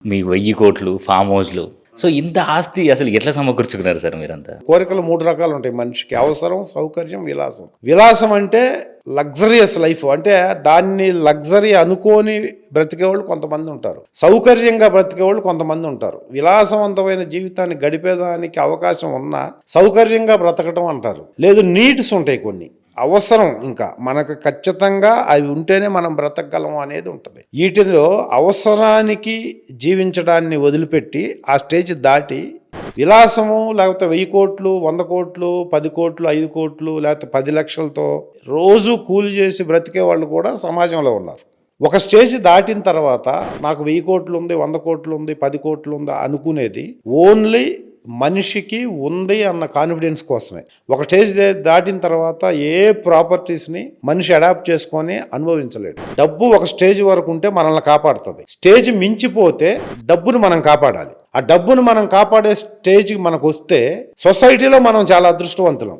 మీ 1000 కోట్లు, ఫామ్ హౌస్‌లు. సో, ఇంత ఆస్తి అసలు ఎట్లా సమకూర్చుకున్నారు సార్ మీరంతా? కోరికలు 3 రకాలు ఉంటాయి మనిషికి: అవసరం, సౌకర్యం, విలాసం. విలాసం అంటే లగ్జరియస్ లైఫ్, అంటే దాన్ని లగ్జరీ అనుకోని బ్రతికేవాళ్ళు కొంతమంది ఉంటారు, సౌకర్యంగా బ్రతికేవాళ్ళు కొంతమంది ఉంటారు. విలాసవంతమైన జీవితాన్ని గడిపేదానికి అవకాశం ఉన్నా సౌకర్యంగా బ్రతకటం అంటారు. లేదు, నీడ్స్ ఉంటాయి కొన్ని, అవసరం, ఇంకా మనకు ఖచ్చితంగా అవి ఉంటేనే మనం బ్రతకగలం అనేది ఉంటుంది. వీటిలో అవసరానికి జీవించడాన్ని వదిలిపెట్టి ఆ స్టేజ్ దాటి విలాసము, లేకపోతే 1000 కోట్లు, 100 కోట్లు, 10 కోట్లు, 5 కోట్లు, లేకపోతే 10 లక్షలతో రోజు కూలి చేసి బ్రతికే వాళ్ళు కూడా సమాజంలో ఉన్నారు. ఒక స్టేజ్ దాటిన తర్వాత నాకు 1000 కోట్లు ఉంది, 100 కోట్లు ఉంది, 10 కోట్లు ఉంది అనుకునేది ఓన్లీ మనిషికి ఉంది అన్న కాన్ఫిడెన్స్ కోసమే. ఒక స్టేజ్ దాటిన తర్వాత ఏ ప్రాపర్టీస్ని మనిషి అడాప్ట్ చేసుకొని అనుభవించలేడు. డబ్బు ఒక స్టేజ్ వరకు ఉంటే మనల్ని కాపాడుతుంది. స్టేజ్ మించిపోతే డబ్బును మనం కాపాడాలి. ఆ డబ్బును మనం కాపాడే స్టేజ్కి మనకు వస్తే సొసైటీలో మనం చాలా అదృష్టవంతులం.